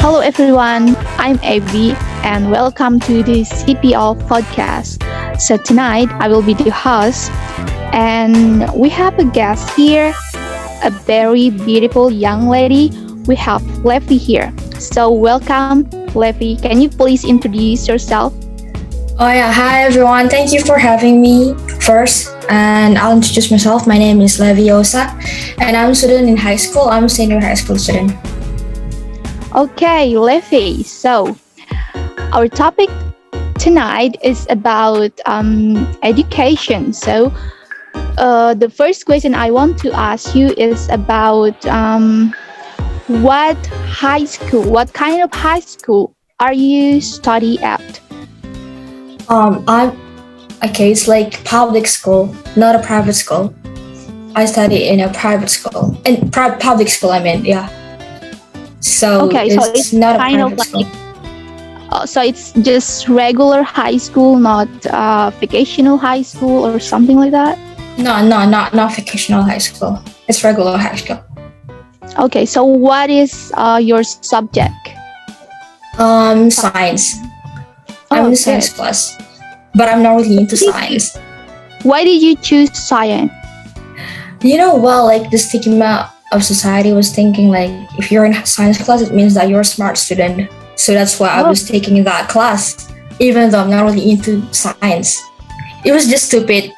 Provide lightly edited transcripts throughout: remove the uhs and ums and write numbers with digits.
Hello everyone, I'm Abby and welcome to the CPO podcast. So tonight I will be the host and we have a guest here, a very beautiful young lady. We have Levi here. So welcome Levi. Can you please introduce yourself? Oh yeah, hi everyone. Thank you for having me first. And I'll introduce myself. My name is Leviosa and I'm a student in high school. I'm a senior high school student. Okay, Levi. So our topic tonight is about education. So the first question I want to ask you is about what kind of high school are you study at? I'm okay. It's like public school, not a private school. I study in a private school, in public school. I mean, yeah. So Okay, so it's not a kind of private school. like so it's just regular high school, not vocational high school or something like that. No, not vocational high school. It's regular high school. Okay, so what is your subject? Science. Oh, I'm in okay. science class, but I'm not really into science. Why did you choose science? Well, like the stigma of society was thinking like if you're in science class, it means that you're a smart student. So that's why I was taking that class, even though I'm not really into science. It was just stupid,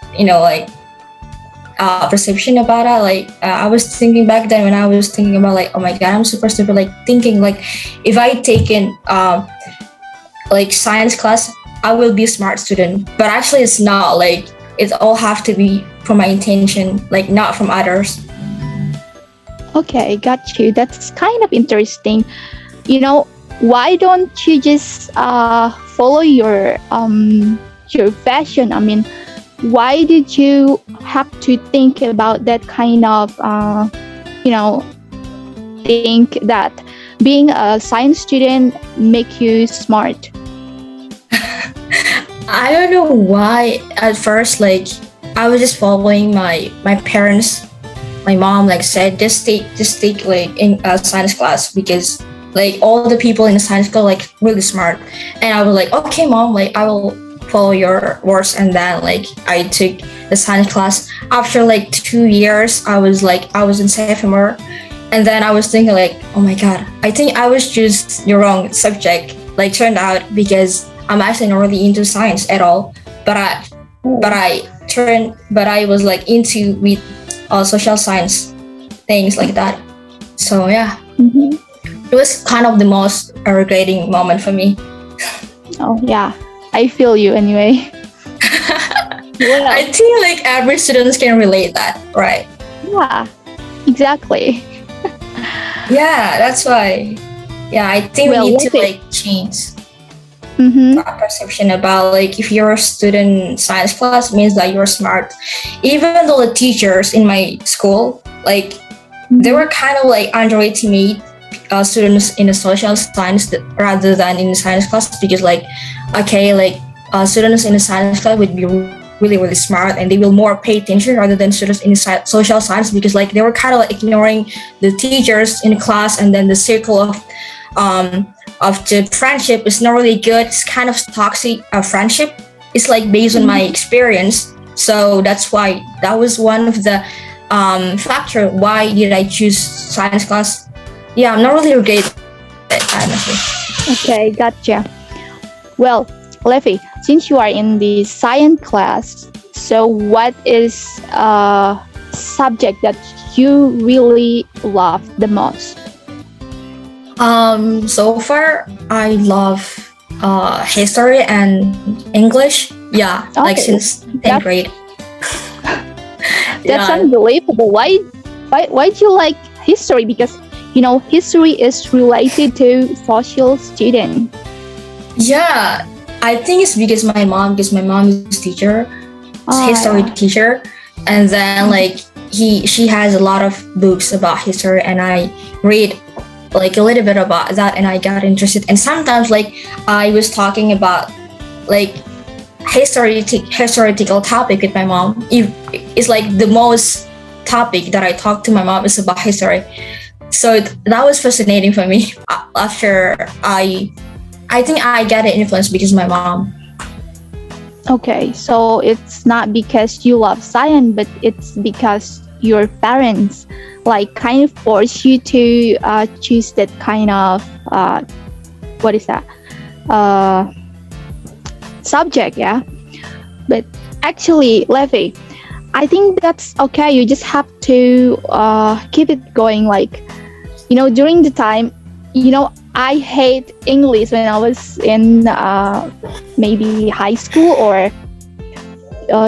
perception about it. I was thinking back then when I was thinking about like, oh my God, I'm super stupid. Like thinking like if I taken like science class, I will be a smart student. But actually it's not. Like it all have to be from my intention, like not from others. Okay, got you. That's kind of interesting. Why don't you just follow your passion? I mean, why did you have to think about that kind of think that being a science student make you smart? I don't know why at first, like I was just following my parents. My mom like said just take like in science class because like all the people in the science class like really smart, and I was like, okay mom, like I will follow your words. And then like I took the science class. After like 2 years I was in Sefeo, and then I was thinking like, oh my God, I think I was just the wrong subject. Like turned out because I'm actually not really into science at all, but I was like into with social science things like that. So yeah, It was kind of the most regretting moment for me. Oh yeah, I feel you anyway. Well, I think like every student can relate that, right? yeah, exactly. Yeah, that's why. Yeah, I think we need to like change that perception about like if you're a student in science class, it means that you're smart. Even though the teachers in my school, like they were kind of like underestimate students in the social science rather than in the science class, because like students in the science class would be really really smart and they will more pay attention rather than students in the social science, because like they were kind of like ignoring the teachers in the class, and then the circle of the friendship is not really good. It's kind of toxic friendship. It's like based on my experience. So that's why that was one of the factor why did I choose science class. Yeah, I'm not really regret it, honestly. Okay, gotcha. Well, Levi, since you are in the science class, so what is a subject that you really love the most? So far I love history and English. Yeah, like since 10th grade. That's unbelievable. Why do you like history? Because history is related to social student. Yeah, I think it's because my mom is teacher, history teacher, and then like she has a lot of books about history, and I read like a little bit about that, and I got interested. And sometimes like I was talking about like historical topic with my mom. It's like the most topic that I talk to my mom is about history. So that was fascinating for me. After I think I get an influence because of my mom. Okay, so it's not because you love science, but it's because your parents like kind of force you to choose that kind of what is that subject, yeah. But actually, Levi, I think that's okay. You just have to keep it going. Like, during the time, I hate English when I was in maybe high school or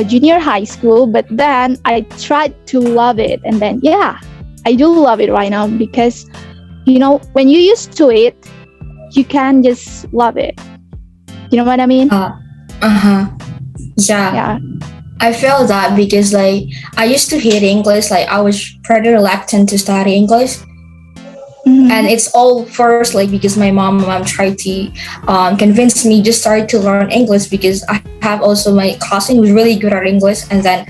junior high school, but then I tried to love it, and then I do love it right now because when you used to it, you can just love it. You know what I mean? Yeah. I feel that because like I used to hate English. Like I was pretty reluctant to study English. And it's all first like because my mom tried to convince me just start to learn English because I have also my cousin who's really good at English, and then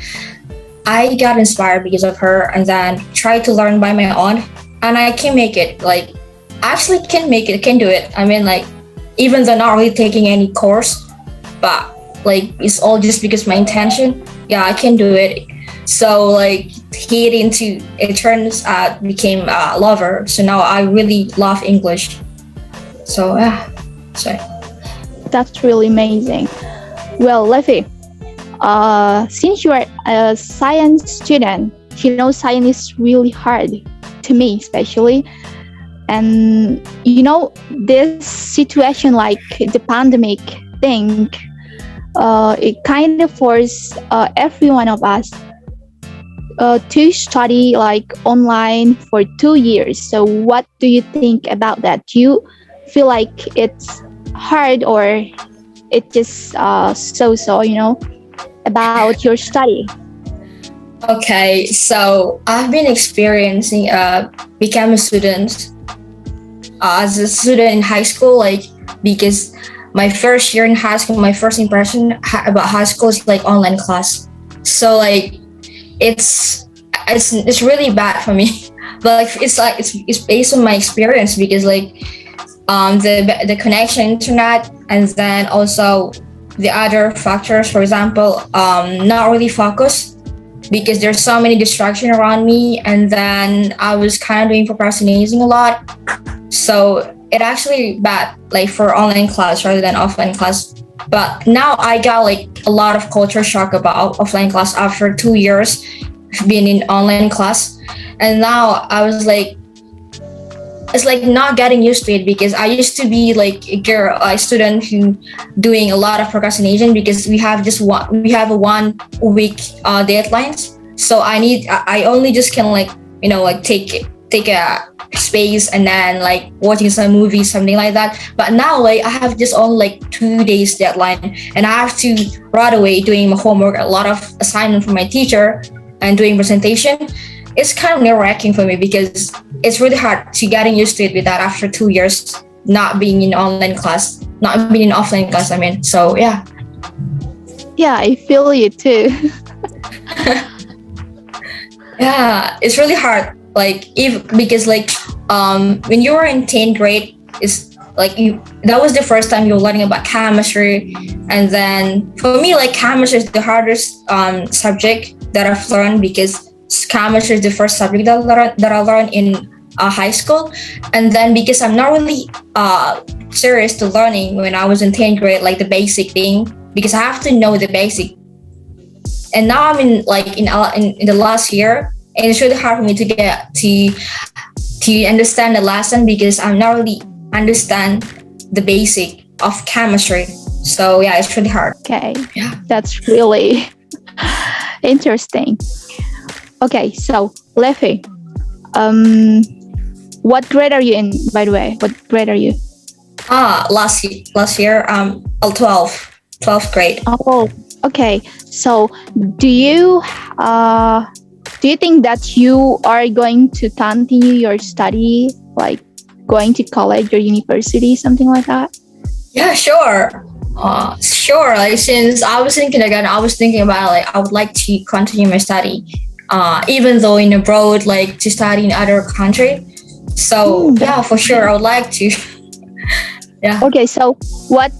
I got inspired because of her and then tried to learn by my own, and I can make it. Like actually can make it, can do it. I mean like even though not really taking any course, but like it's all just because my intention. Yeah, I can do it. So like it turns out became a lover. So now I really love English. So that's really amazing. Well, Levi, since you are a science student, science is really hard to me, especially. And this situation like the pandemic thing, it kind of forced every one of us to study like online for 2 years. So what do you think about that? Do you feel like it's hard or it just so about your study? Okay, so I've been experiencing become a student as a student in high school, like because my first year in high school, my first impression about high school is like online class. So like it's really bad for me, but like it's based on my experience because like the connection internet and then also the other factors, for example, not really focused because there's so many distractions around me, and then I was kind of doing procrastinating a lot. So it actually bad like for online class rather than offline class. But now I got like a lot of culture shock about offline class after 2 years being in online class. And now I was like, it's like not getting used to it because I used to be like a student who doing a lot of procrastination because we have a 1 week deadlines. So I only just can like, like take a space and then like watching some movies, something like that. But now like I have just only like 2 days deadline and I have to right away doing my homework, a lot of assignment from my teacher and doing presentation. It's kind of nerve-wracking for me because it's really hard to getting used to it with that after 2 years not being in online class, not being in offline class, I mean. So yeah, I feel you too. Yeah, it's really hard. Like because like when you were in 10th grade, it's like that was the first time you were learning about chemistry, and then for me like chemistry is the hardest subject that I've learned because chemistry is the first subject that I learned in high school, and then because I'm not really serious to learning when I was in 10th grade, like the basic thing, because I have to know the basic. And now I'm in the last year, and it's really hard for me to get to understand the lesson because I'm not really understand the basic of chemistry. So yeah, it's really hard. Okay, that's really interesting. Okay, so Lefi, what grade are you in, by the way? What grade are you? Last year, 12th grade. Oh, okay. So do you think that you are going to continue your study, like going to college or university, something like that? Yeah, sure. Sure. Like since I was in kindergarten, I was thinking about like I would like to continue my study, even though in abroad, like to study in other country. So yeah, for sure, I would like to. Yeah. Okay, so what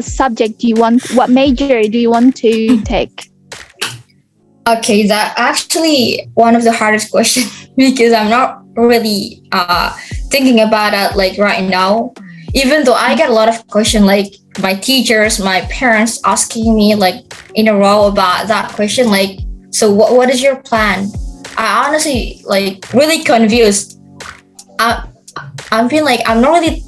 subject do you want? What major do you want to take? Okay, that actually one of the hardest questions because I'm not really thinking about it like right now. Even though I get a lot of questions, like my teachers, my parents asking me like in a row about that question, like, so what is your plan? I honestly like really confused. I I'm feeling like I'm not really.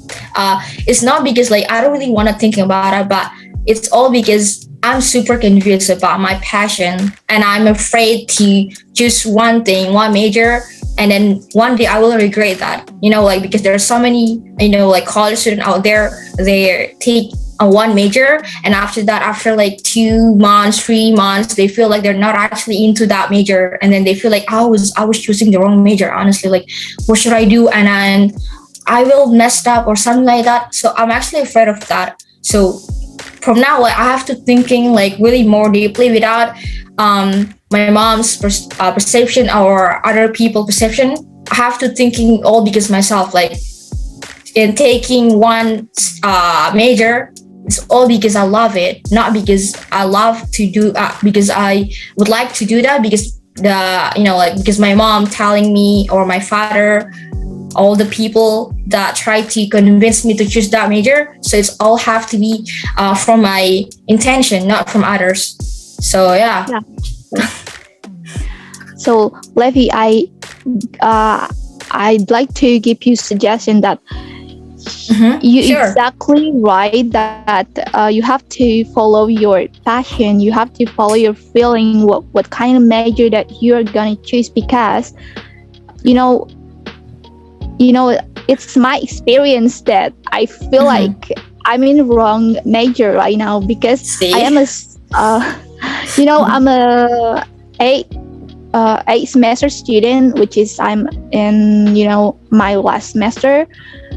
It's not because like I don't really want to think about it, but it's all because I'm super confused about my passion, and I'm afraid to choose one thing, one major, and then one day I will regret that. Like because there are so many, like college students out there, they take a one major, and after that, after like 2 months, 3 months, they feel like they're not actually into that major, and then they feel like I was choosing the wrong major. Honestly, like what should I do? And then I will mess up or something like that. So I'm actually afraid of that. So from now, like, I have to thinking like really more deeply without my mom's perception or other people perception. I have to thinking all because myself, like in taking one major, it's all because I love it, not because I love to do because I would like to do that because like because my mom telling me or my father, all the people that try to convince me to choose that major. So it's all have to be from my intention, not from others. So yeah. So Levi, I'd like to give you suggestion that you Sure. exactly right that you have to follow your passion. You have to follow your feeling. What kind of major that you're gonna choose because it's my experience that I feel like I'm in the wrong major right now because See? I am I'm a eight semester student, which is I'm in my last semester,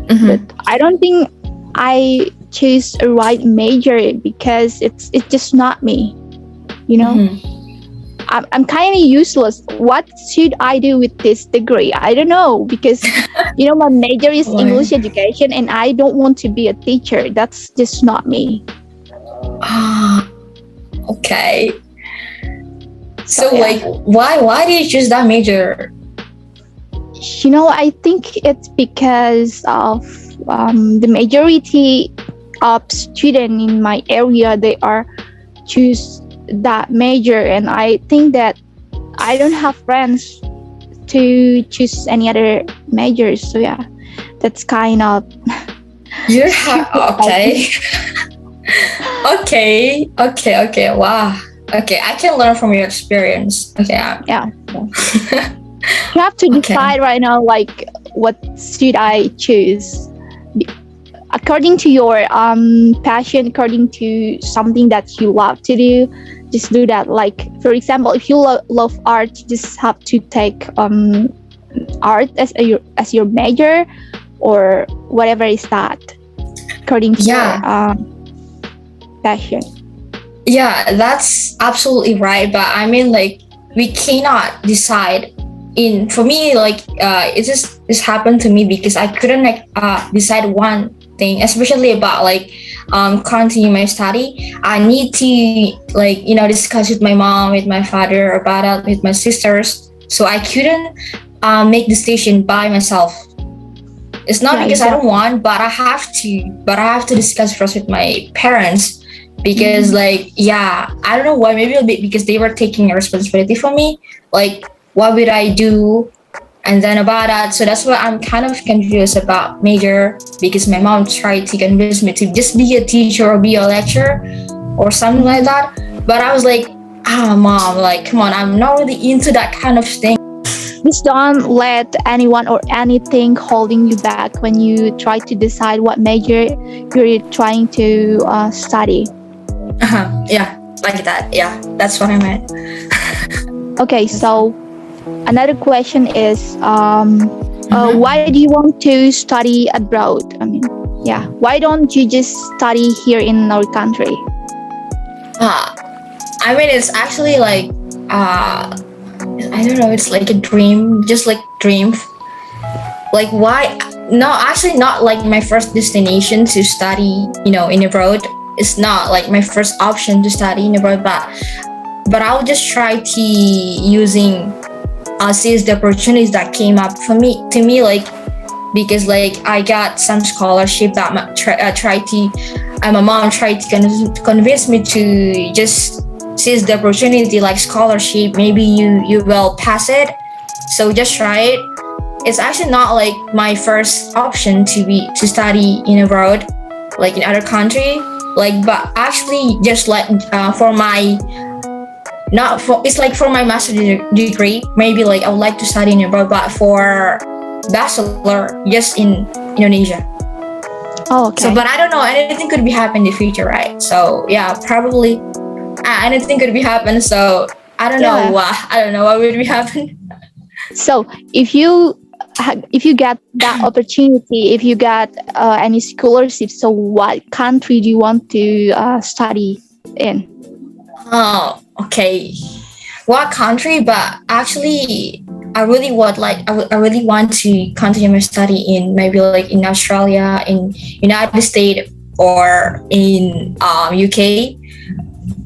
but I don't think I choose a right major because it's just not me. I'm kind of useless. What should I do with this degree? I don't know because, my major is English education and I don't want to be a teacher. That's just not me. Okay. So like, why did you choose that major? I think it's because of the majority of students in my area, they are choose that major, and I think that I don't have friends to choose any other majors. So yeah, that's kind of You have okay. Okay. Wow. Okay, I can learn from your experience. Okay. Yeah. You have to decide right now, like what should I choose according to your passion, according to something that you love to do. Just do that. Like for example, if you love art, you just have to take art as your major or whatever is that according to your passion. Yeah, that's absolutely right. But I mean, like, we cannot decide. For me, like, it just happened to me because I couldn't decide one thing, especially about like continue my study. I need to like discuss with my mom, with my father about it, with my sisters. So I couldn't make decision by myself. It's not because I don't want, but I have to discuss first with my parents. Because like I don't know why, maybe a bit because they were taking a responsibility for me, like what would I do and then about that. So that's why I'm kind of confused about major, because my mom tried to convince me to just be a teacher or be a lecturer or something like that, but I was like, mom, like come on, I'm not really into that kind of thing. Just don't let anyone or anything holding you back when you try to decide what major you're trying to study. Yeah, like that. Yeah, that's what I meant. Okay, so another question is, why do you want to study abroad? I mean, why don't you just study here in our country? I mean, it's actually like, I don't know, it's like a dream, just like dream. like why? No, actually, not like my first destination to study. In abroad. It's not like my first option to study in abroad, but I'll just try to using seize the opportunities that came up for me to me, like because like I got some scholarship that my mom tried to convince me to just seize the opportunity, like scholarship. Maybe you will pass it, so just try it. It's actually not like my first option to study in abroad, like in other country. Like, but actually, just like for my not for it's like for my master degree, maybe like I would like to study in abroad, but for bachelor, just in Indonesia. Oh, okay. So, but I don't know. Anything could be happen in the future, right? So yeah, probably anything could be happen. So I don't know what would be happen. So if you get that opportunity, if you get any scholarship, so what country do you want to study in? Oh, okay. What country? But actually, I really really want to continue my study in maybe like in Australia, in United States, or in UK.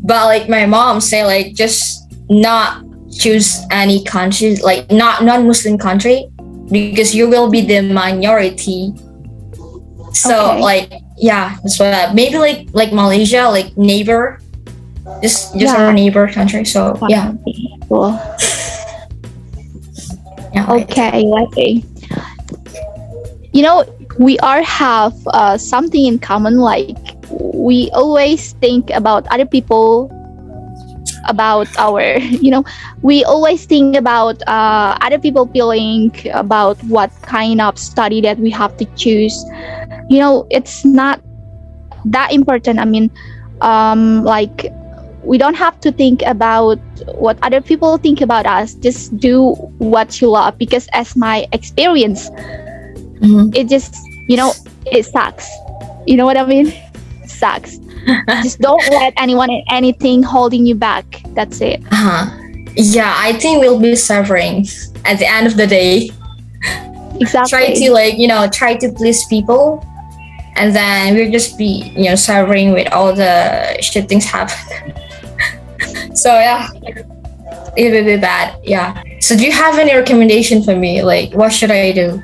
But like my mom say, like just not choose any country, like not non-Muslim country, because you will be the minority. So like that's what maybe like Malaysia, like neighbor, just our neighbor country. So yeah. Cool. Yeah. Okay, okay. We all have something in common. Like we always think about other people, about our, we always think about other people feeling about what kind of study that we have to choose. It's not that important. I mean, like we don't have to think about what other people think about us. Just do what you love, because as my experience, it just, it sucks. You know what I mean? It sucks. Just don't let anyone and anything holding you back. That's it. Yeah, I think we'll be suffering at the end of the day. Exactly. Try to please people, and then we'll just be suffering with all the shit things happen. So yeah, it will be bad. Yeah. So do you have any recommendation for me? Like, what should I do?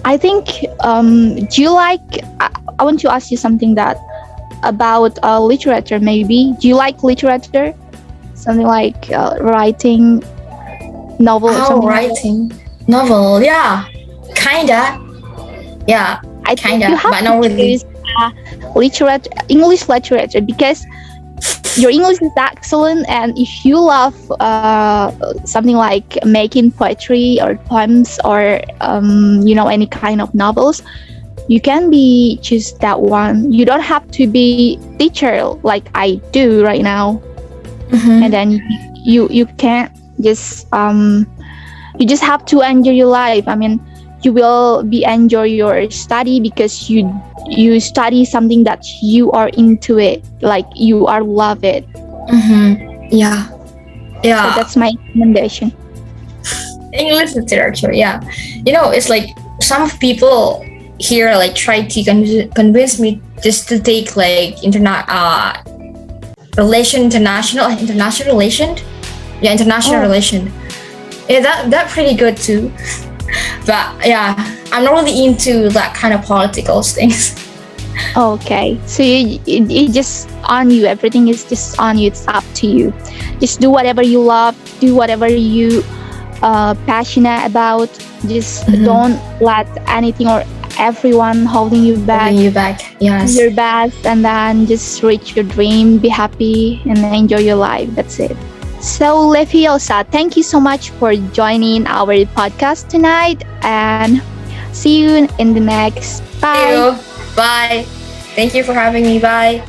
I think do you like? I want to ask you something that about literature. Maybe do you like literature? Something like writing novel. Oh, writing novel. Yeah, kinda. Yeah, I think you have but not to really. choose literature, English literature, because your English is excellent, and if you love something like making poetry or poems or any kind of novels, you can choose that one. You don't have to be teacher like I do right now. And then you can't just you just have to enjoy your life. I mean, you will be enjoy your study because you study something that you are into it, like you are love it. Yeah. So that's my recommendation. English literature. Yeah, it's like some people here like try to convince me just to take like international relation. Yeah, international relation. Yeah, that pretty good too. But yeah, I'm not really into that kind of political things. Okay, so it just on you. Everything is just on you. It's up to you. Just do whatever you love. Do whatever you passionate about. Just don't let anything or everyone holding you back. Yes. Do your best, and then just reach your dream. Be happy and enjoy your life. That's it. So, Lefiosa, thank you so much for joining our podcast tonight, and see you in the next. Bye. See you. Bye. Thank you for having me. Bye.